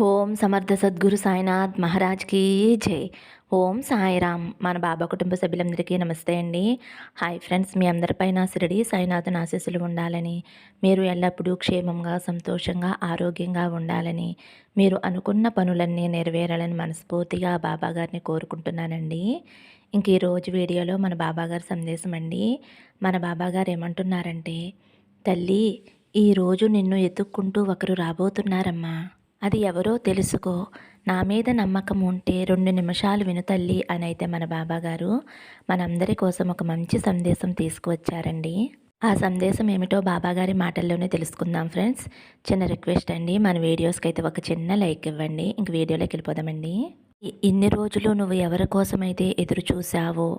ఓం సమర్థ సద్గురు సాయినాథ్ మహారాజ్కి జై. ఓం సాయిరామ్. మన బాబా కుటుంబ సభ్యులందరికీ నమస్తే అండి. హాయ్ ఫ్రెండ్స్, మీ అందరిపైన షిరిడి సాయినాథన్ ఆశీస్సులు ఉండాలని, మీరు ఎల్లప్పుడూ క్షేమంగా సంతోషంగా ఆరోగ్యంగా ఉండాలని, మీరు అనుకున్న పనులన్నీ నెరవేరాలని మనస్ఫూర్తిగా బాబా గారిని కోరుకుంటున్నానండి. ఇంక ఈరోజు వీడియోలో మన బాబాగారి సందేశం అండి. మన బాబాగారు ఏమంటున్నారంటే, తల్లి, ఈరోజు నిన్ను ఎత్తుక్కుంటూ ఒకరు రాబోతున్నారమ్మా. అది ఎవరో తెలుసుకో. నా మీద నమ్మకం ఉంటే 2 నిమిషాలు విను తల్లి అని అయితే మన బాబాగారు మనందరి కోసం ఒక మంచి సందేశం తీసుకువచ్చారండి. ఆ సందేశం ఏమిటో బాబాగారి మాటల్లోనే తెలుసుకుందాం ఫ్రెండ్స్. చిన్న రిక్వెస్ట్ అండి, మన వీడియోస్కి అయితే ఒక చిన్న లైక్ ఇవ్వండి. ఇంక వీడియోలోకి వెళ్ళిపోదామండి. ఇన్ని రోజులు నువ్వు ఎవరి కోసమైతే ఎదురు చూసావో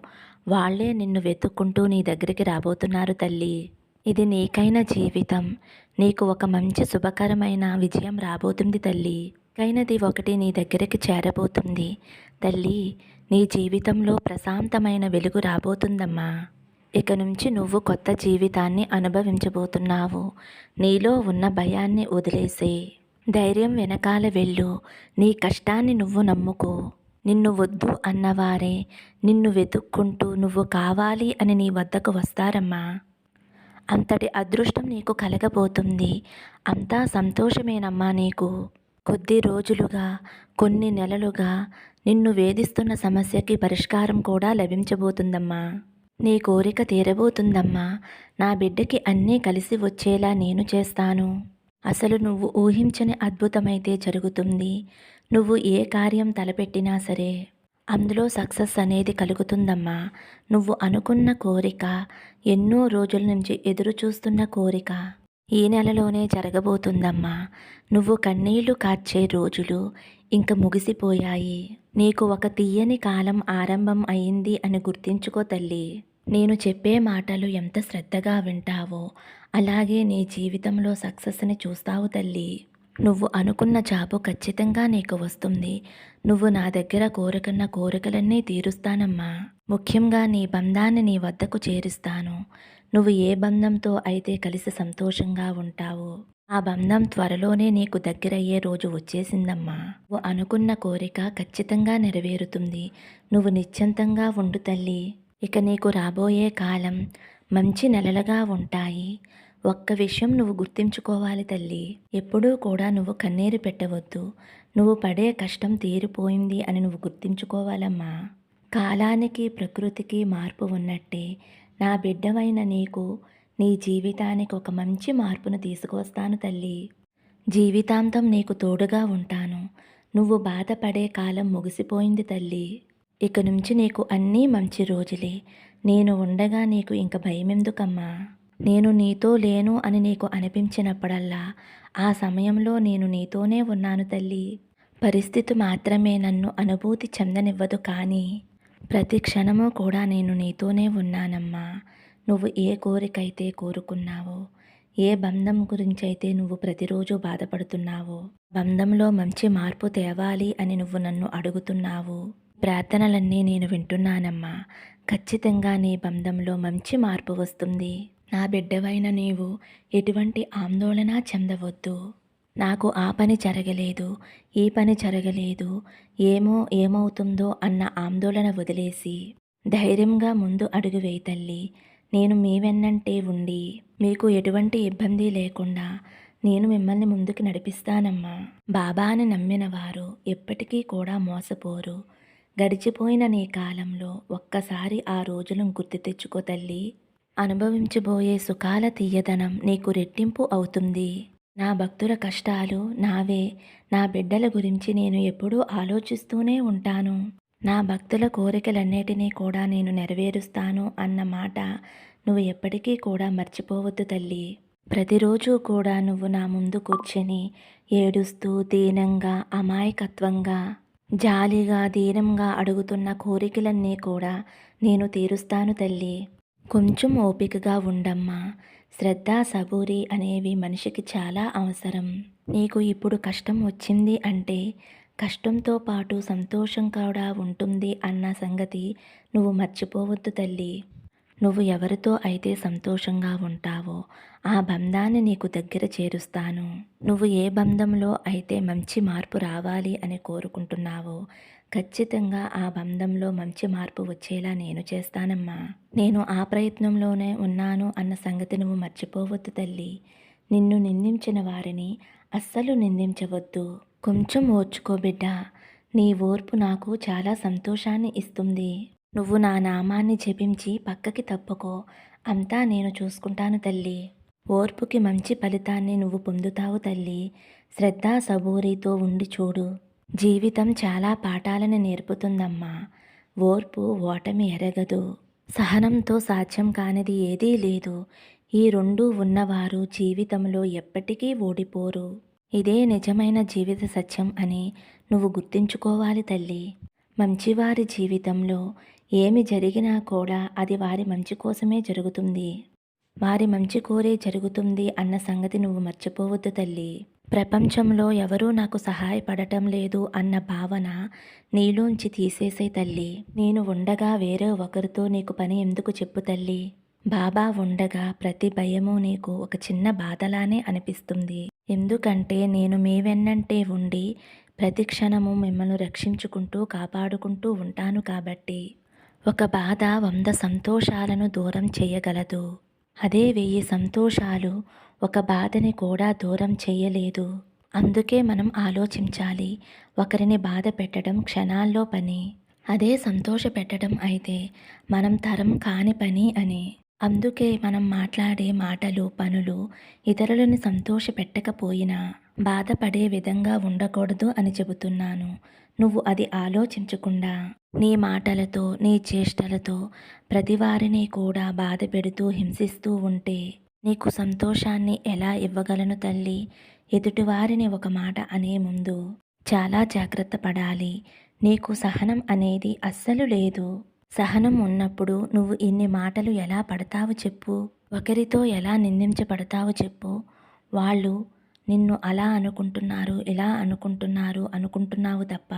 వాళ్ళే నిన్ను వెతుక్కుంటూ నీ దగ్గరికి రాబోతున్నారు తల్లి. ఇది నీకైన జీవితం. నీకు ఒక మంచి శుభకరమైన విజయం రాబోతుంది తల్లి. కైనది ఒకటి నీ దగ్గరికి చేరబోతుంది తల్లి. నీ జీవితంలో ప్రశాంతమైన వెలుగు రాబోతుందమ్మా. ఇక నుంచి నువ్వు కొత్త జీవితాన్ని అనుభవించబోతున్నావు. నీలో ఉన్న భయాన్ని వదిలేసే ధైర్యం వెనకాల వెళ్ళు. నీ కష్టాన్ని నువ్వు నమ్ముకో. నిన్ను వద్దు అన్నవారే నిన్ను వెతుక్కుంటూ నువ్వు కావాలి అని నీ వద్దకు వస్తారమ్మా. అంతటి అదృష్టం నీకు కలగబోతుంది. అంతా సంతోషమేనమ్మా నీకు. కొద్ది రోజులుగా, కొన్ని నెలలుగా నిన్ను వేధిస్తున్న సమస్యకి పరిష్కారం కూడా లభించబోతుందమ్మా. నీ కోరిక తీరబోతుందమ్మా. నా బిడ్డకి అన్నీ కలిసి వచ్చేలా నేను చేస్తాను. అసలు నువ్వు ఊహించని అద్భుతమైతే జరుగుతుంది. నువ్వు ఏ కార్యం తలపెట్టినా సరే అందులో సక్సెస్ అనేది కలుగుతుందమ్మా. నువ్వు అనుకున్న కోరిక, ఎన్నో రోజుల నుంచి ఎదురు చూస్తున్న కోరిక ఈ నెలలోనే జరగబోతుందమ్మా. నువ్వు కన్నీళ్లు కార్చే రోజులు ఇంక ముగిసిపోయాయి. నీకు ఒక తీయని కాలం ఆరంభం అయింది అని గుర్తించుకో తల్లి. నేను చెప్పే మాటలు ఎంత శ్రద్ధగా వింటావో అలాగే నీ జీవితంలో సక్సెస్ని చూస్తావు తల్లి. నువ్వు అనుకున్న జాబు ఖచ్చితంగా నీకు వస్తుంది. నువ్వు నా దగ్గర కోరుకున్న కోరికలన్నీ తీరుస్తానమ్మా. ముఖ్యంగా నీ బంధాన్ని నీ వద్దకు చేరుస్తాను. నువ్వు ఏ బంధంతో అయితే కలిసి సంతోషంగా ఉంటావో ఆ బంధం త్వరలోనే నీకు దగ్గరయ్యే రోజు వచ్చేసిందమ్మా. నువ్వు అనుకున్న కోరిక ఖచ్చితంగా నెరవేరుతుంది. నువ్వు నిశ్చింతంగా ఉండు తల్లి. ఇక నీకు రాబోయే కాలం మంచి నెలలుగా ఉంటాయి. ఒక్క విషయం నువ్వు గుర్తుంచుకోవాలి తల్లి. ఎప్పుడూ కూడా నువ్వు కన్నీరు పెట్టవద్దు. నువ్వు పడే కష్టం తీరిపోయింది అని నువ్వు గుర్తుంచుకోవాలమ్మా. కాలానికి ప్రకృతికి మార్పు ఉన్నట్టే నా బిడ్డవైన నీకు నీ జీవితానికి ఒక మంచి మార్పును తీసుకువస్తాను తల్లి. జీవితాంతం నీకు తోడుగా ఉంటాను. నువ్వు బాధపడే కాలం ముగిసిపోయింది తల్లి. ఇక నుంచి నీకు అన్నీ మంచి రోజులే. నేను ఉండగా నీకు ఇంక భయమెందుకమ్మా. నేను నీతో లేను అని నీకు అనిపించినప్పుడల్లా ఆ సమయంలో నేను నీతోనే ఉన్నాను తల్లి. పరిస్థితి మాత్రమే నన్ను అనుభూతి చెందనివ్వదు, కానీ ప్రతి క్షణము కూడా నేను నీతోనే ఉన్నానమ్మా. నువ్వు ఏ కోరికైతే కోరుకున్నావో, ఏ బంధం గురించి అయితే నువ్వు ప్రతిరోజు బాధపడుతున్నావో, బంధంలో మంచి మార్పు తేవాలి అని నువ్వు నన్ను అడుగుతున్నావు. ప్రార్థనలన్నీ నేను వింటున్నానమ్మా. ఖచ్చితంగా నీ బంధంలో మంచి మార్పు వస్తుంది. నా బిడ్డవైన నీవు ఎటువంటి ఆందోళన చెందవద్దు. నాకు ఆ పని జరగలేదు, ఈ పని జరగలేదు, ఏమవుతుందో అన్న ఆందోళన వదిలేసి ధైర్యంగా ముందు అడుగు వేయి తల్లి. నేను మీ వెన్నంటే ఉండి మీకు ఎటువంటి ఇబ్బంది లేకుండా నేను మిమ్మల్ని ముందుకు నడిపిస్తానమ్మా. బాబాని నమ్మిన వారు ఎప్పటికీ కూడా మోసపోరు. గడిచిపోయిన నీ కాలంలో ఒక్కసారి ఆ రోజులను గుర్తు తెచ్చుకో తల్లి. అనుభవించబోయే సుఖాల తీయదనం నీకు రెట్టింపు అవుతుంది. నా భక్తుల కష్టాలు నావే. నా బిడ్డల గురించి నేను ఎప్పుడూ ఆలోచిస్తూనే ఉంటాను. నా భక్తుల కోరికలన్నిటినీ కూడా నేను నెరవేరుస్తాను అన్న మాట నువ్వు ఎప్పటికీ కూడా మర్చిపోవద్దు తల్లి. ప్రతిరోజు కూడా నువ్వు నా ముందు కూర్చొని ఏడుస్తూ దీనంగా, అమాయకత్వంగా, జాలిగా, దీనంగా అడుగుతున్న కోరికలన్నీ కూడా నేను తీరుస్తాను తల్లి. కొంచెం ఓపికగా ఉండమ్మా. శ్రద్ధ, సబూరి అనేవి మనిషికి చాలా అవసరం. నీకు ఇప్పుడు కష్టం వచ్చింది అంటే కష్టంతో పాటు సంతోషం కూడా ఉంటుంది అన్న సంగతి నువ్వు మర్చిపోవద్దు తల్లి. నువ్వు ఎవరితో అయితే సంతోషంగా ఉంటావో ఆ బంధాన్ని నీకు దగ్గర చేరుస్తాను. నువ్వు ఏ బంధంలో అయితే మంచి మార్పు రావాలి అని కోరుకుంటున్నావో ఖచ్చితంగా ఆ బంధంలో మంచి మార్పు వచ్చేలా నేను చేస్తానమ్మా. నేను ఆ ప్రయత్నంలోనే ఉన్నాను అన్న సంగతి నువ్వు మర్చిపోవద్దు తల్లి. నిన్ను నిందించిన వారిని అస్సలు నిందించవద్దు. కొంచెం ఓర్చుకో బిడ్డా. నీ ఓర్పు నాకు చాలా సంతోషాన్ని ఇస్తుంది. నువ్వు నా నామాన్ని జపించి పక్కకి తప్పుకో. అంతా నేను చూసుకుంటాను తల్లి. ఓర్పుకి మంచి ఫలితాన్ని నువ్వు పొందుతావు తల్లి. శ్రద్ధ సబూరితో ఉండి చూడు. జీవితం చాలా పాఠాలను నేర్పుతుందమ్మా. ఓర్పు ఓటమి ఎరగదు. సహనంతో సాధ్యం కానిది ఏదీ లేదు. ఈ రెండూ ఉన్నవారు జీవితంలో ఎప్పటికీ ఓడిపోరు. ఇదే నిజమైన జీవిత సత్యం అని నువ్వు గుర్తుంచుకోవాలి తల్లి. మంచివారి జీవితంలో ఏమి జరిగినా కూడా అది వారి మంచి కోసమే జరుగుతుంది. వారి మంచి కోరే జరుగుతుంది అన్న సంగతి నువ్వు మర్చిపోవద్దు తల్లి. ప్రపంచంలో ఎవరూ నాకు సహాయపడటం లేదు అన్న భావన నీలోంచి తీసేసే తల్లి. నేను ఉండగా వేరే ఒకరితో నీకు పని ఎందుకు చెప్పు తల్లి. బాబా ఉండగా ప్రతి భయము నీకు ఒక చిన్న బాధలానే అనిపిస్తుంది. ఎందుకంటే నేను మీ వెన్నంటే ఉండి ప్రతి క్షణము మిమ్మల్ని రక్షించుకుంటూ కాపాడుకుంటూ ఉంటాను కాబట్టి. ఒక బాధ 100 సంతోషాలను దూరం చేయగలదు. అదే 1000 సంతోషాలు ఒక బాధని కూడా దూరం చేయలేదు. అందుకే మనం ఆలోచించాలి. ఒకరిని బాధ పెట్టడం క్షణాల్లో పని. అదే సంతోష పెట్టడం అయితే మనం తరం కాని పని అని. అందుకే మనం మాట్లాడే మాటలు పనులు ఇతరులను సంతోష పెట్టకపోయినా బాధపడే విధంగా ఉండకూడదు అని చెబుతున్నాను. నువ్వు అది ఆలోచించకుండా నీ మాటలతో నీ చేష్టలతో ప్రతివారిని కూడా బాధ పెడుతూ హింసిస్తూ ఉంటే నీకు సంతోషాన్ని ఎలా ఇవ్వగలను తల్లి. ఎదుటివారిని ఒక మాట అనే ముందు చాలా జాగ్రత్త పడాలి. నీకు సహనం అనేది అస్సలు లేదు. సహనం ఉన్నప్పుడు నువ్వు ఇన్ని మాటలు ఎలా పడతావు చెప్పు. ఒకరితో ఎలా నిందించబడతావు చెప్పు. వాళ్ళు నిన్ను అలా అనుకుంటున్నారు ఇలా అనుకుంటున్నారు అనుకుంటున్నావు తప్ప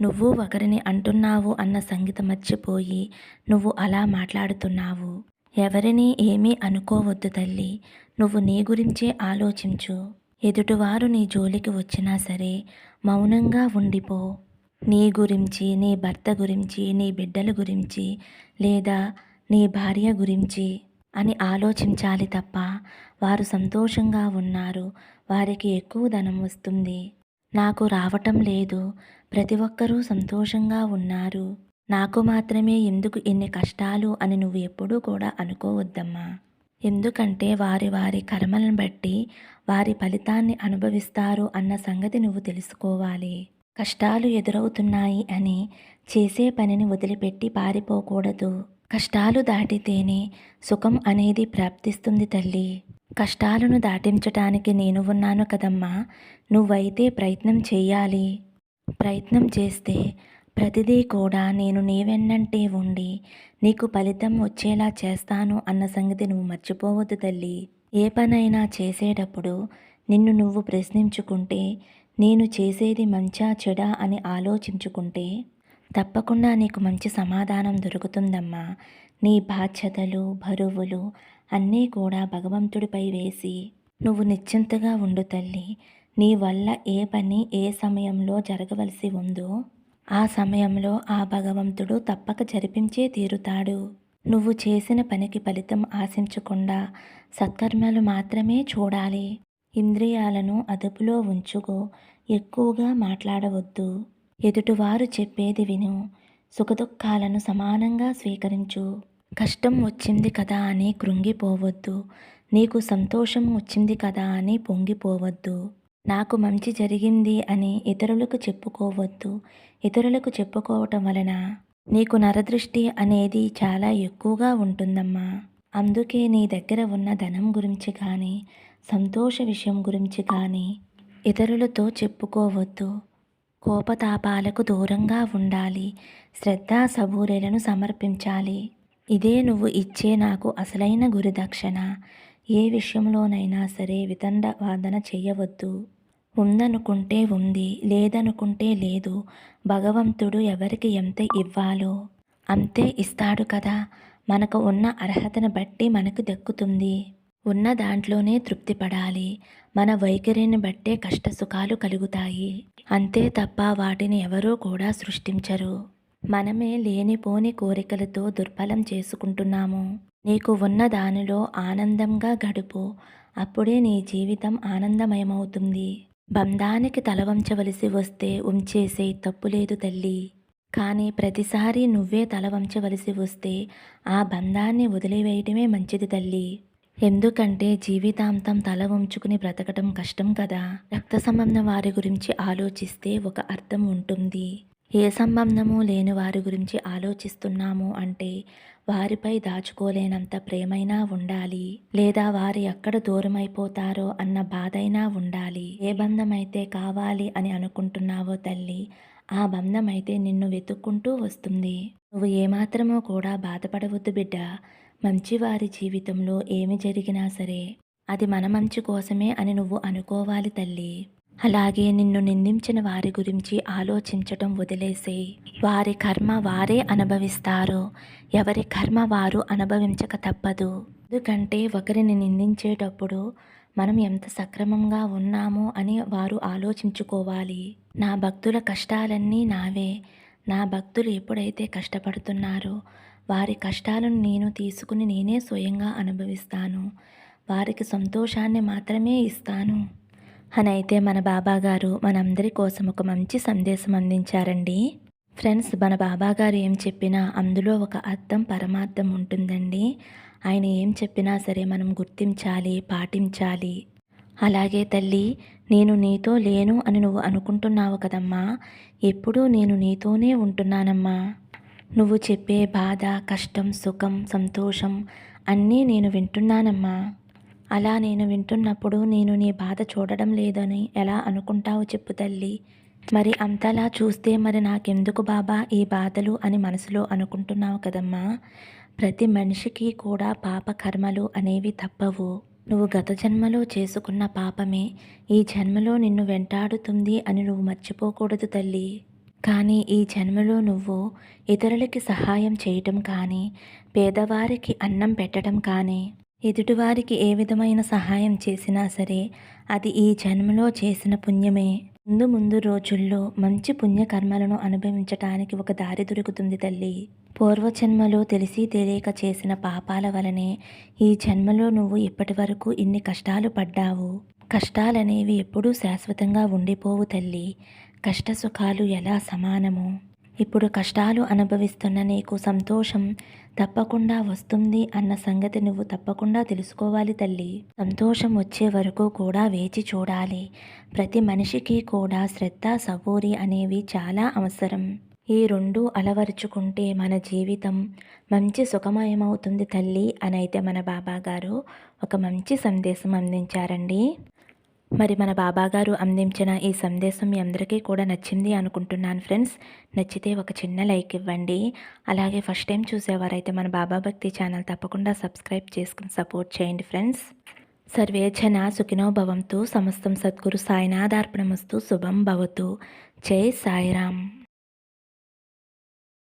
నువ్వు ఒకరిని అంటున్నావు అన్న సంగతి మర్చిపోయి నువ్వు అలా మాట్లాడుతున్నావు. ఎవరినీ ఏమీ అనుకోవద్దు తల్లి. నువ్వు నీ గురించే ఆలోచించు. ఎదుటివారు నీ జోలికి వచ్చినా సరే మౌనంగా ఉండిపో. నీ గురించి నీ భర్త గురించి నీ బిడ్డల గురించి లేదా నీ భార్య గురించి అని ఆలోచించాలి తప్ప వారు సంతోషంగా ఉన్నారు, వారికి ఎక్కువ ధనం వస్తుంది, నాకు రావటం లేదు, ప్రతి ఒక్కరూ సంతోషంగా ఉన్నారు, నాకు మాత్రమే ఎందుకు ఇన్ని కష్టాలు అని నువ్వు ఎప్పుడూ కూడా అనుకోవద్దమ్మా. ఎందుకంటే వారి వారి కర్మలను బట్టి వారి ఫలితాన్ని అనుభవిస్తారు అన్న సంగతి నువ్వు తెలుసుకోవాలి. కష్టాలు ఎదురవుతున్నాయి అని చేసే పనిని వదిలిపెట్టి పారిపోకూడదు. కష్టాలు దాటితేనే సుఖం అనేది ప్రాప్తిస్తుంది తల్లి. కష్టాలను దాటించటానికి నేను ఉన్నాను కదమ్మా. నువ్వైతే ప్రయత్నం చెయ్యాలి. ప్రయత్నం చేస్తే ప్రతిదీ కూడా నేను నీ వెన్నంటే ఉండి నీకు ఫలితం వచ్చేలా చేస్తాను అన్న సంగతి నువ్వు మర్చిపోవద్దు తల్లి. ఏ పనైనా చేసేటప్పుడు నిన్ను నువ్వు ప్రశ్నించుకుంటే, నేను చేసేది మంచా చెడా అని ఆలోచించుకుంటే తప్పకుండా నీకు మంచి సమాధానం దొరుకుతుందమ్మా. నీ బాధ్యతలు బరువులు అన్నీ కూడా భగవంతుడిపై వేసి నువ్వు నిశ్చింతగా ఉండు తల్లి. నీ వల్ల ఏ పని ఏ సమయంలో జరగవలసి ఉందో ఆ సమయంలో ఆ భగవంతుడు తప్పక జరిపించే తీరుతాడు. నువ్వు చేసిన పనికి ఫలితం ఆశించకుండా సత్కర్మలు మాత్రమే చూడాలి. ఇంద్రియాలను అదుపులో ఉంచుకో. ఎక్కువగా మాట్లాడవద్దు. ఎదుటివారు చెప్పేది విను. సుఖదుఖాలను సమానంగా స్వీకరించు. కష్టం వచ్చింది కదా అని కృంగిపోవద్దు. నీకు సంతోషం వచ్చింది కదా అని పొంగిపోవద్దు. నాకు మంచి జరిగింది అని ఇతరులకు చెప్పుకోవద్దు. ఇతరులకు చెప్పుకోవటం వలన నీకు నరదృష్టి అనేది చాలా ఎక్కువగా ఉంటుందమ్మా. అందుకే నీ దగ్గర ఉన్న ధనం గురించి కానీ సంతోష విషయం గురించి కానీ ఇతరులతో చెప్పుకోవద్దు. కోపతాపాలకు దూరంగా ఉండాలి. శ్రద్ధ సబూరేలను సమర్పించాలి. ఇదే నువ్వు ఇచ్చే నాకు అసలైన గురుదక్షిణ. ఏ విషయంలోనైనా సరే వితండవాదన చేయవద్దు. ఉందనుకుంటే ఉంది, లేదనుకుంటే లేదు. భగవంతుడు ఎవరికి ఎంత ఇవ్వాలో అంతే ఇస్తాడు కదా. మనకు ఉన్న అర్హతను బట్టి మనకు దక్కుతుంది. ఉన్న దాంట్లోనే తృప్తి పడాలి. మన వైఖరిని బట్టే కష్ట సుఖాలు కలుగుతాయి. అంతే తప్ప వాటిని ఎవరూ కూడా సృష్టించరు. మనమే లేనిపోని కోరికలతో దుర్బలం చేసుకుంటున్నాము. నీకు ఉన్న దానిలో ఆనందంగా గడుపు. అప్పుడే నీ జీవితం ఆనందమయమవుతుంది. బంధానికి తల వంచవలసి వస్తే ఉంచేసేయ్, తప్పులేదు తల్లి. కానీ ప్రతిసారి నువ్వే తల వంచవలసి వస్తే ఆ బంధాన్ని వదిలివేయటమే మంచిది తల్లి. ఎందుకంటే జీవితాంతం తల వంచుకుని బ్రతకటం కష్టం కదా. రక్త సంబంధం వారి గురించి ఆలోచిస్తే ఒక అర్థం ఉంటుంది. ఏ సంబంధము లేని వారి గురించి ఆలోచిస్తున్నాము అంటే వారిపై దాచుకోలేనంత ప్రేమైనా ఉండాలి, లేదా వారు ఎక్కడ దూరమైపోతారో అన్న బాధైనా ఉండాలి. ఏ బంధమైతే కావాలి అని అనుకుంటున్నావో తల్లి, ఆ బంధమైతే నిన్ను వెతుక్కుంటూ వస్తుంది. నువ్వు ఏమాత్రమో కూడా బాధపడవద్దు బిడ్డ. మంచివారి జీవితంలో ఏమి జరిగినా సరే అది మన మంచి కోసమే అని నువ్వు అనుకోవాలి తల్లి. అలాగే నిన్ను నిందించిన వారి గురించి ఆలోచించటం వదిలేసేయ్. వారి కర్మ వారే అనుభవిస్తారు. ఎవరి కర్మ వారు అనుభవించక తప్పదు. ఎందుకంటే ఒకరిని నిందించేటప్పుడు మనం ఎంత సక్రమంగా ఉన్నామో అని వారు ఆలోచించుకోవాలి. నా భక్తుల కష్టాలన్నీ నావే. నా భక్తులు ఎప్పుడైతే కష్టపడుతున్నారో వారి కష్టాలను నేను తీసుకుని నేనే స్వయంగా అనుభవిస్తాను. వారికి సంతోషాన్ని మాత్రమే ఇస్తాను అని అయితే మన బాబాగారు మనందరి కోసం ఒక మంచి సందేశం అందించారండి. ఫ్రెండ్స్, మన బాబాగారు ఏం చెప్పినా అందులో ఒక అర్థం పరమార్థం ఉంటుందండి. ఆయన ఏం చెప్పినా సరే మనం గుర్తించాలి, పాటించాలి. అలాగే తల్లి, నేను నీతో లేను అని నువ్వు అనుకుంటున్నావు కదమ్మా, ఎప్పుడూ నేను నీతోనే ఉంటున్నానమ్మా. నువ్వు చెప్పే బాధ, కష్టం, సుఖం, సంతోషం అన్నీ నేను వింటున్నానమ్మా. అలా నేను వింటున్నప్పుడు నేను నీ బాధ చూడడం లేదని ఎలా అనుకుంటావు చెప్పు తల్లి. మరి అంతలా చూస్తే మరి నాకెందుకు బాబా ఈ బాధలు అని మనసులో అనుకుంటున్నావు కదమ్మా. ప్రతి మనిషికి కూడా పాప కర్మలు అనేవి తప్పవు. నువ్వు గత జన్మలో చేసుకున్న పాపమే ఈ జన్మలో నిన్ను వెంటాడుతుంది అని నువ్వు మర్చిపోకూడదు తల్లి. కానీ ఈ జన్మలో నువ్వు ఇతరులకి సహాయం చేయటం కానీ, పేదవారికి అన్నం పెట్టడం కానీ, ఎదుటివారికి ఏ విధమైన సహాయం చేసినా సరే అది ఈ జన్మలో చేసిన పుణ్యమే. ముందు ముందు రోజుల్లో మంచి పుణ్యకర్మలను అనుభవించటానికి ఒక దారి దొరుకుతుంది తల్లి. పూర్వజన్మలో తెలిసి తెలియక చేసిన పాపాల వలనే ఈ జన్మలో నువ్వు ఇప్పటి వరకు ఇన్ని కష్టాలు పడ్డావు. కష్టాలనేవి ఎప్పుడూ శాశ్వతంగా ఉండిపోవు తల్లి. కష్ట సుఖాలు ఎలా సమానము. ఇప్పుడు కష్టాలు అనుభవిస్తున్న నీకు సంతోషం తప్పకుండా వస్తుంది అన్న సంగతి నువ్వు తప్పకుండా తెలుసుకోవాలి తల్లి. సంతోషం వచ్చే వరకు కూడా వేచి చూడాలి. ప్రతి మనిషికి కూడా శ్రద్ధ, సబూరి అనేవి చాలా అవసరం. ఈ రెండు అలవరుచుకుంటే మన జీవితం మంచి సుఖమయమవుతుంది తల్లి అని అయితే మన బాబాగారు ఒక మంచి సందేశం అందించారండి. మరి మన బాబాగారు అందించిన ఈ సందేశం మీ అందరికీ కూడా నచ్చింది అనుకుంటున్నాను ఫ్రెండ్స్. నచ్చితే ఒక చిన్న లైక్ ఇవ్వండి. అలాగే ఫస్ట్ టైం చూసేవారైతే మన బాబా భక్తి ఛానల్ తప్పకుండా సబ్స్క్రైబ్ చేసుకుని సపోర్ట్ చేయండి ఫ్రెండ్స్. సర్వే జన సుఖినో భవంతు. సమస్తం సద్గురు సాయినాథార్పణమస్తు. శుభం భవతు. జై సాయిరామ్.